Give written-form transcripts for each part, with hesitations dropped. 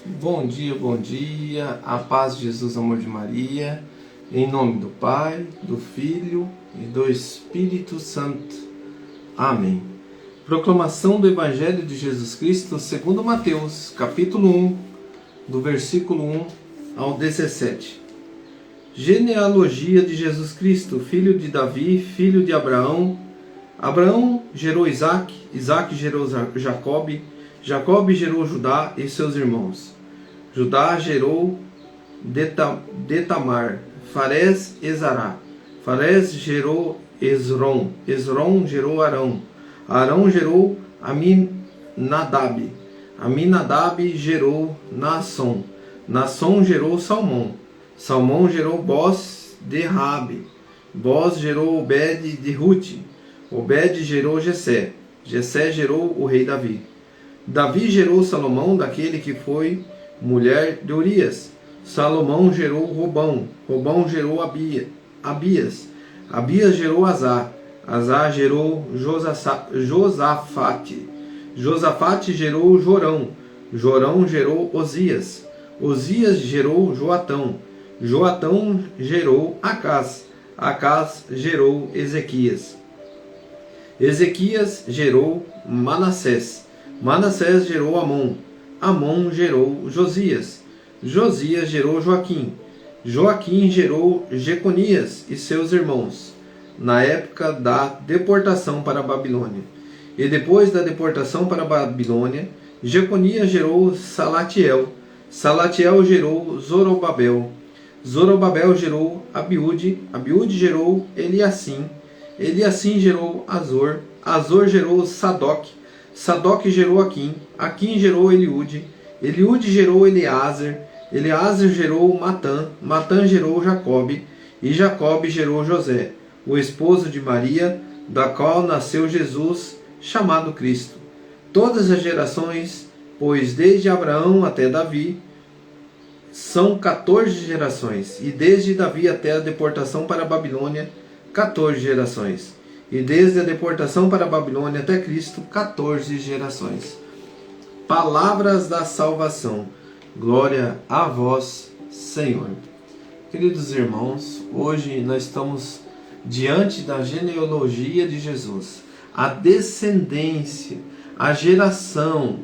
Bom dia, a paz de Jesus, amor de Maria, em nome do Pai, do Filho e do Espírito Santo. Amém. Proclamação do Evangelho de Jesus Cristo segundo Mateus, capítulo 1, do versículo 1 ao 17. Genealogia de Jesus Cristo, filho de Davi, filho de Abraão. Abraão gerou Isaque, Isaque gerou Jacobe, Jacobe gerou Judá e seus irmãos. Judá gerou Detamar, Farés e Zará. Farés gerou Esrom, Esrom gerou Arão. Arão gerou Aminadab, Aminadab gerou Naasson. Naasson gerou Salmão. Salmão gerou Boz de Rabi. Boz gerou Obed de Rute. Obed gerou Jessé. Jessé gerou o rei Davi. Davi gerou Salomão, daquele que foi mulher de Urias. Salomão gerou Robão. Robão gerou Abias. Abias gerou Azá. Azá gerou Josafate. Josafate gerou Jorão. Jorão gerou Osias. Osias gerou Joatão. Joatão gerou Acás. Acás gerou Ezequias. Ezequias gerou Manassés. Manassés gerou Amon. Amon gerou Josias. Josias gerou Joaquim. Joaquim gerou Jeconias e seus irmãos, na época da deportação para a Babilônia. E depois da deportação para a Babilônia, Jeconias gerou Salatiel. Salatiel gerou Zorobabel. Zorobabel gerou Abiúde. Abiúde gerou Eliacim. Eliacim gerou Azor. Azor gerou Sadoc. Sadoc gerou Aquim. Aquim gerou Eliúde. Eliúde gerou Eleazar. Eleazar gerou Matã. Matã gerou Jacobe. E Jacobe gerou José, o esposo de Maria, da qual nasceu Jesus, chamado Cristo. Todas as gerações, pois desde Abraão até Davi, são 14 gerações. E desde Davi até a deportação para a Babilônia, 14 gerações. E desde a deportação para a Babilônia até Cristo, 14 gerações. Palavras da salvação. Glória a vós, Senhor. Queridos irmãos, hoje nós estamos diante da genealogia de Jesus. A descendência, a geração,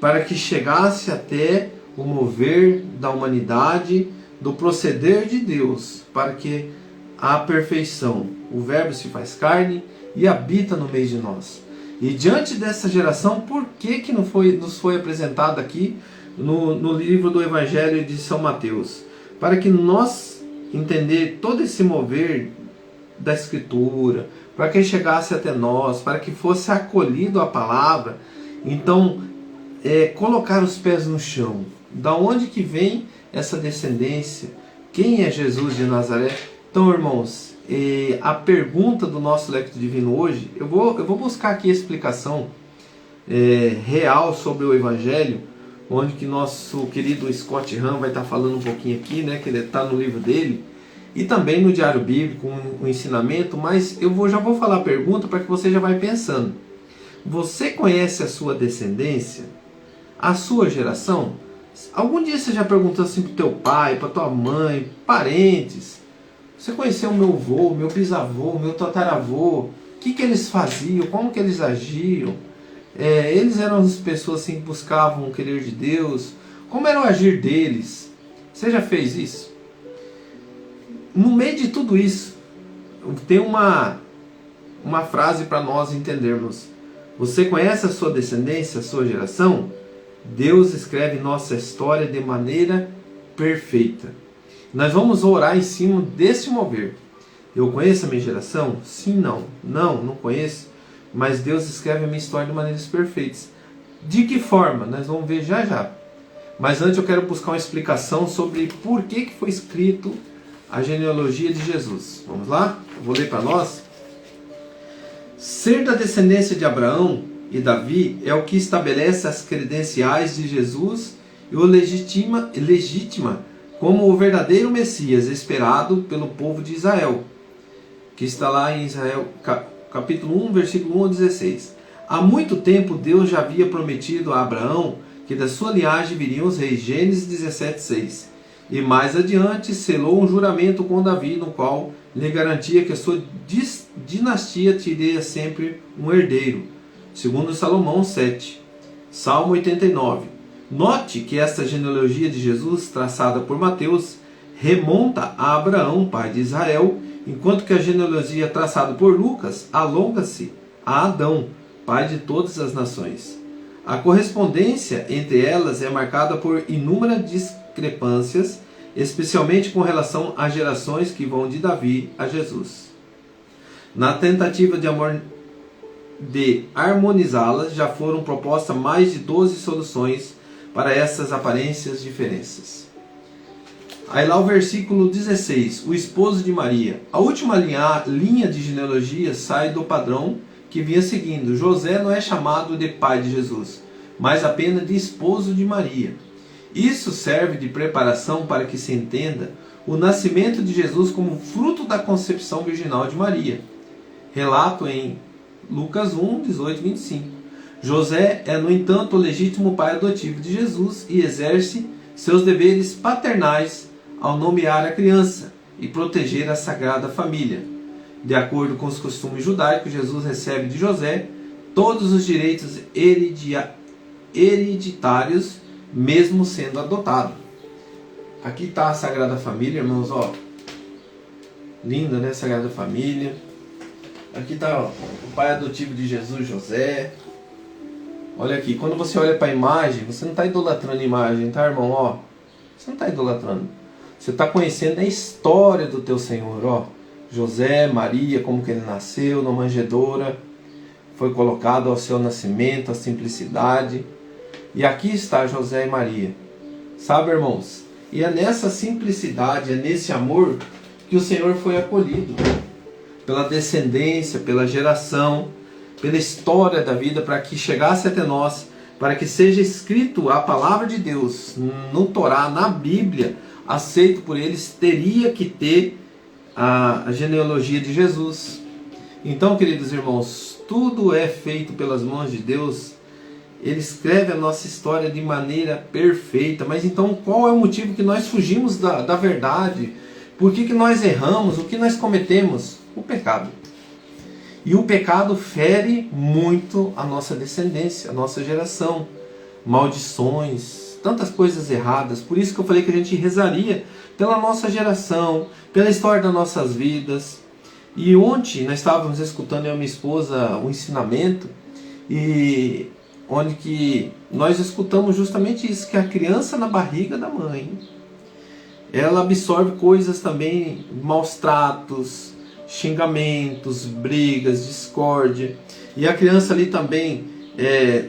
para que chegasse até o mover da humanidade, do proceder de Deus, para que a perfeição, o Verbo se faz carne e habita no meio de nós. E diante dessa geração, por que nos foi apresentado aqui no livro do Evangelho de São Mateus? Para que nós entender todo esse mover da Escritura, para que chegasse até nós, para que fosse acolhido a palavra, então colocar os pés no chão. Da onde que vem essa descendência? Quem é Jesus de Nazaré? Então, irmãos, a pergunta do nosso Lectio Divino hoje, eu vou buscar aqui a explicação real sobre o Evangelho, onde que nosso querido Scott Hahn vai estar falando um pouquinho aqui, né, que ele está no livro dele, e também no Diário Bíblico, um ensinamento, mas já vou falar a pergunta para que você já vai pensando. Você conhece a sua descendência? A sua geração? Algum dia você já perguntou assim para o teu pai, para tua mãe, parentes? Você conheceu o meu avô, meu bisavô, meu tataravô? O que eles faziam? Como que eles agiam? Eles eram as pessoas assim, que buscavam o querer de Deus? Como era o agir deles? Você já fez isso? No meio de tudo isso, tem uma frase para nós entendermos. Você conhece a sua descendência, a sua geração? Deus escreve nossa história de maneira perfeita. Nós vamos orar em cima desse mover. Eu conheço a minha geração? Sim, não. Não conheço. Mas Deus escreve a minha história de maneiras perfeitas. De que forma? Nós vamos ver já já. Mas antes eu quero buscar uma explicação sobre por que foi escrito a genealogia de Jesus. Vamos lá? Eu vou ler para nós. Ser da descendência de Abraão e Davi é o que estabelece as credenciais de Jesus e o legitima como o verdadeiro Messias esperado pelo povo de Israel, que está lá em Israel, capítulo 1, versículo 1 a 16. Há muito tempo Deus já havia prometido a Abraão que da sua linhagem viriam os reis. Gênesis 17:6. E mais adiante selou um juramento com Davi, no qual lhe garantia que a sua dinastia teria sempre um herdeiro. Segundo Salomão 7. Salmo 89. Note que esta genealogia de Jesus, traçada por Mateus, remonta a Abraão, pai de Israel, enquanto que a genealogia traçada por Lucas alonga-se a Adão, pai de todas as nações. A correspondência entre elas é marcada por inúmeras discrepâncias, especialmente com relação às gerações que vão de Davi a Jesus. Na tentativa de harmonizá-las, já foram propostas mais de 12 soluções para essas aparências diferenças. Aí lá o versículo 16, o esposo de Maria. A última linha de genealogia sai do padrão que vinha seguindo. José não é chamado de pai de Jesus, mas apenas de esposo de Maria. Isso serve de preparação para que se entenda o nascimento de Jesus como fruto da concepção virginal de Maria. Relato em Lucas 1, 18 e 25. José é, no entanto, o legítimo pai adotivo de Jesus e exerce seus deveres paternais ao nomear a criança e proteger a Sagrada Família. De acordo com os costumes judaicos, Jesus recebe de José todos os direitos hereditários, mesmo sendo adotado. Aqui está a Sagrada Família, irmãos, ó. Linda, né? Sagrada Família. Aqui está o pai adotivo de Jesus, José. Olha aqui, quando você olha para a imagem, você não está idolatrando a imagem, tá, irmão? Ó, você não está idolatrando. Você está conhecendo a história do teu Senhor, ó. José, Maria, como que ele nasceu na manjedoura, foi colocado ao seu nascimento, a simplicidade. E aqui está José e Maria. Sabe, irmãos? E é nessa simplicidade, é nesse amor que o Senhor foi acolhido. Pela descendência, pela geração, pela história da vida, para que chegasse até nós, para que seja escrito a palavra de Deus no Torá, na Bíblia, aceito por eles, teria que ter a genealogia de Jesus. Então, queridos irmãos, tudo é feito pelas mãos de Deus. Ele escreve a nossa história de maneira perfeita. Mas então, qual é o motivo que nós fugimos da verdade? Por que nós erramos? O que nós cometemos? O pecado. E o pecado fere muito a nossa descendência, a nossa geração. Maldições, tantas coisas erradas. Por isso que eu falei que a gente rezaria pela nossa geração, pela história das nossas vidas. E ontem nós estávamos escutando, eu e minha esposa, um ensinamento, e onde que nós escutamos justamente isso, que a criança na barriga da mãe, ela absorve coisas também, maus tratos, xingamentos, brigas, discórdia. E a criança ali também,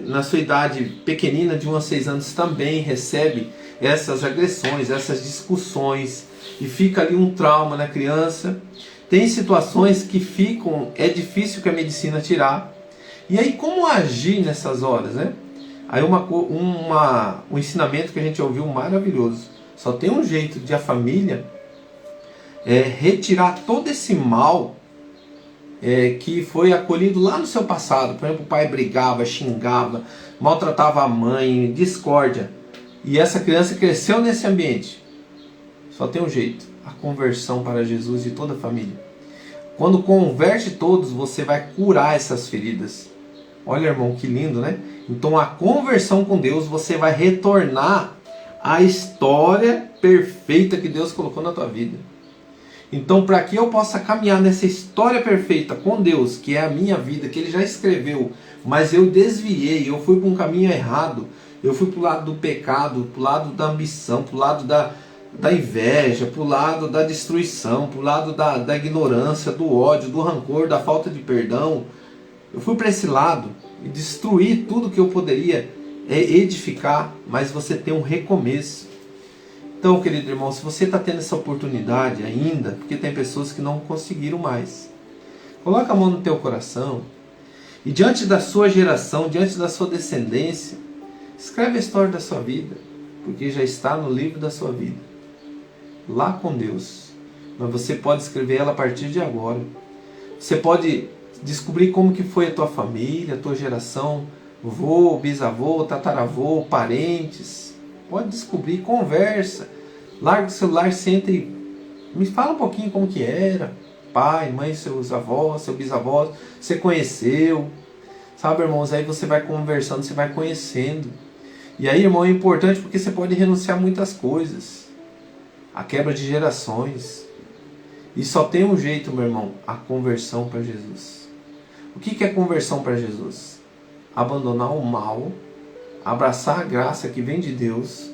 na sua idade pequenina, de 1 a 6 anos, também recebe essas agressões, essas discussões, e fica ali um trauma na criança. Tem situações que é difícil que a medicina tirar. E aí, como agir nessas horas, né? Aí um ensinamento que a gente ouviu maravilhoso. Só tem um jeito de a família retirar todo esse mal que foi acolhido lá no seu passado. Por exemplo, o pai brigava, xingava, maltratava a mãe, discórdia. E essa criança cresceu nesse ambiente. Só tem um jeito: a conversão para Jesus de toda a família. Quando converte todos, você vai curar essas feridas. Olha, irmão, que lindo, né? Então, a conversão com Deus, você vai retornar à história perfeita que Deus colocou na tua vida. Então, para que eu possa caminhar nessa história perfeita com Deus, que é a minha vida, que Ele já escreveu, mas eu desviei, eu fui para um caminho errado, eu fui para o lado do pecado, para o lado da ambição, para o lado da inveja, para o lado da destruição, para o lado da ignorância, do ódio, do rancor, da falta de perdão. Eu fui para esse lado e destruí tudo que eu poderia edificar, mas você tem um recomeço. Então, querido irmão, se você está tendo essa oportunidade ainda, porque tem pessoas que não conseguiram mais, coloca a mão no teu coração e diante da sua geração, diante da sua descendência, escreve a história da sua vida, porque já está no livro da sua vida, lá com Deus. Mas você pode escrever ela a partir de agora. Você pode descobrir como que foi a tua família, a tua geração vô, bisavô, tataravô, parentes. Pode descobrir, conversa. Larga o celular, senta e me fala um pouquinho como que era. Pai, mãe, seus avós, seu bisavós, você conheceu. Sabe, irmãos, aí você vai conversando, você vai conhecendo. E aí, irmão, é importante porque você pode renunciar a muitas coisas. A quebra de gerações. E só tem um jeito, meu irmão, a conversão para Jesus. O que é conversão para Jesus? Abandonar o mal, abraçar a graça que vem de Deus,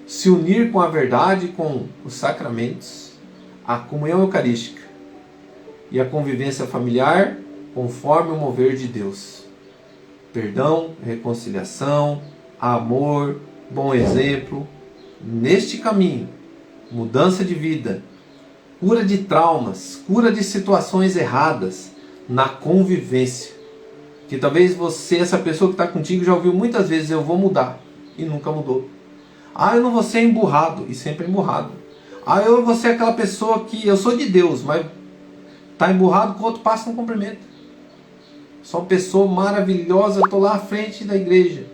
se unir com a verdade, com os sacramentos, a comunhão eucarística e a convivência familiar conforme o mover de Deus. Perdão, reconciliação, amor, bom exemplo. Neste caminho, mudança de vida, cura de traumas, cura de situações erradas, na convivência. Que talvez você, essa pessoa que está contigo, já ouviu muitas vezes: eu vou mudar, e nunca mudou. Eu não vou ser emburrado, e sempre é emburrado. Eu vou ser aquela pessoa que eu sou de Deus, mas está emburrado, com o outro passa não cumprimenta. Sou uma pessoa maravilhosa, estou lá à frente da igreja,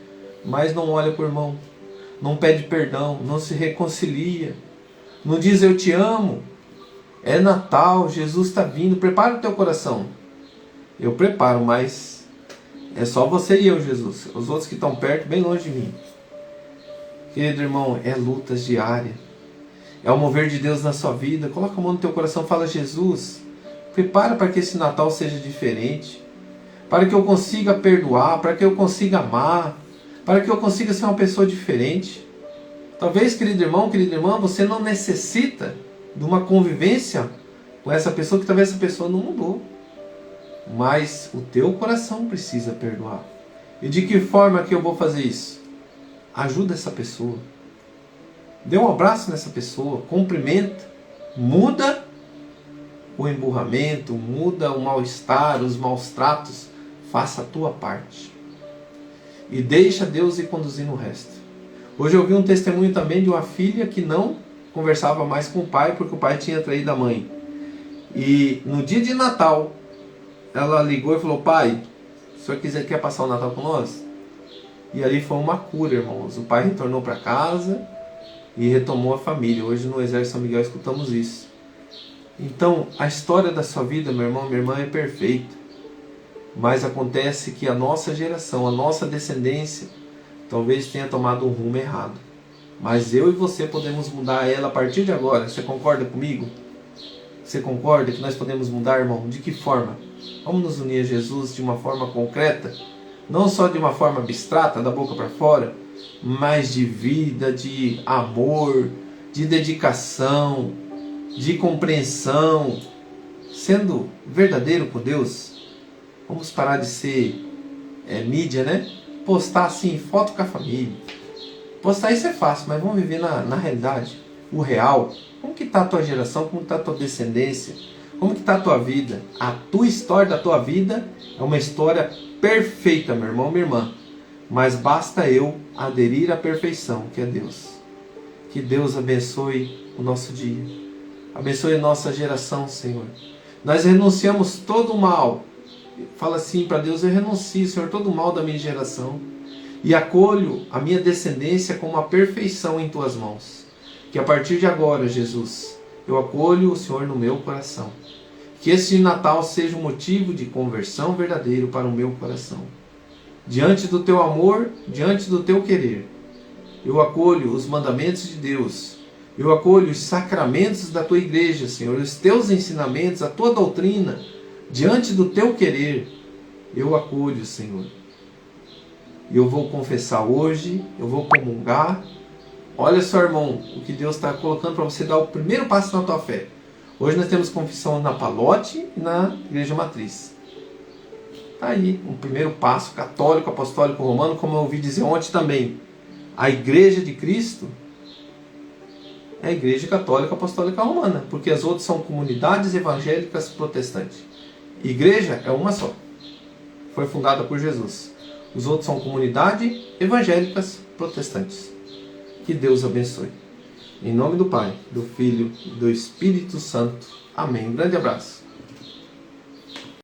mas não olha para o irmão, não pede perdão, não se reconcilia, não diz eu te amo. É Natal, Jesus está vindo, prepara o teu coração. Eu preparo, mas é só você e eu, Jesus. Os outros que estão perto, bem longe de mim. Querido irmão, é lutas diárias. É o mover de Deus na sua vida. Coloca a mão no teu coração e fala: Jesus, prepara para que esse Natal seja diferente. Para que eu consiga perdoar, para que eu consiga amar, para que eu consiga ser uma pessoa diferente. Talvez, querido irmão, querida irmã, você não necessita de uma convivência com essa pessoa, que talvez essa pessoa não mudou. Mas o teu coração precisa perdoar. E de que forma que eu vou fazer isso? Ajuda essa pessoa. Dê um abraço nessa pessoa, cumprimenta, muda o emburramento, muda o mal-estar, os maus tratos. Faça a tua parte. E deixa Deus ir conduzindo o resto. Hoje eu vi um testemunho também de uma filha que não conversava mais com o pai, porque o pai tinha traído a mãe. E no dia de Natal, ela ligou e falou: pai, se o senhor quer passar o Natal com nós? E ali foi uma cura, irmãos. O pai retornou para casa e retomou a família. Hoje no Exército São Miguel escutamos isso. Então, a história da sua vida, meu irmão, minha irmã, é perfeita. Mas acontece que a nossa geração, a nossa descendência, talvez tenha tomado um rumo errado. Mas eu e você podemos mudar ela a partir de agora. Você concorda comigo? Você concorda que nós podemos mudar, irmão? De que forma? Vamos nos unir a Jesus de uma forma concreta, não só de uma forma abstrata, da boca para fora, mas de vida, de amor, de dedicação, de compreensão, sendo verdadeiro com Deus. Vamos parar de ser mídia, né? Postar assim, foto com a família. Postar isso é fácil, mas vamos viver na realidade, o real. Como que está a tua geração? Como está a tua descendência? Como que está a tua vida? A tua história da tua vida é uma história perfeita, meu irmão, minha irmã. Mas basta eu aderir à perfeição, que é Deus. Que Deus abençoe o nosso dia. Abençoe a nossa geração, Senhor. Nós renunciamos todo o mal. Fala assim para Deus: eu renuncio, Senhor, todo o mal da minha geração. E acolho a minha descendência como a perfeição em tuas mãos. Que a partir de agora, Jesus, eu acolho o Senhor no meu coração. Que este Natal seja um motivo de conversão verdadeiro para o meu coração. Diante do teu amor, diante do teu querer, eu acolho os mandamentos de Deus. Eu acolho os sacramentos da tua igreja, Senhor, os teus ensinamentos, a tua doutrina. Diante do teu querer, eu acolho, Senhor. Eu vou confessar hoje, eu vou comungar. Olha só, irmão, o que Deus está colocando para você dar o primeiro passo na tua fé. Hoje nós temos confissão na Palote e na Igreja Matriz. Está aí, um primeiro passo católico, apostólico, romano, como eu ouvi dizer ontem também. A Igreja de Cristo é a Igreja Católica Apostólica Romana, porque as outras são comunidades evangélicas protestantes. Igreja é uma só. Foi fundada por Jesus. Os outros são comunidades evangélicas protestantes. Que Deus abençoe. Em nome do Pai, do Filho e do Espírito Santo. Amém. Um grande abraço.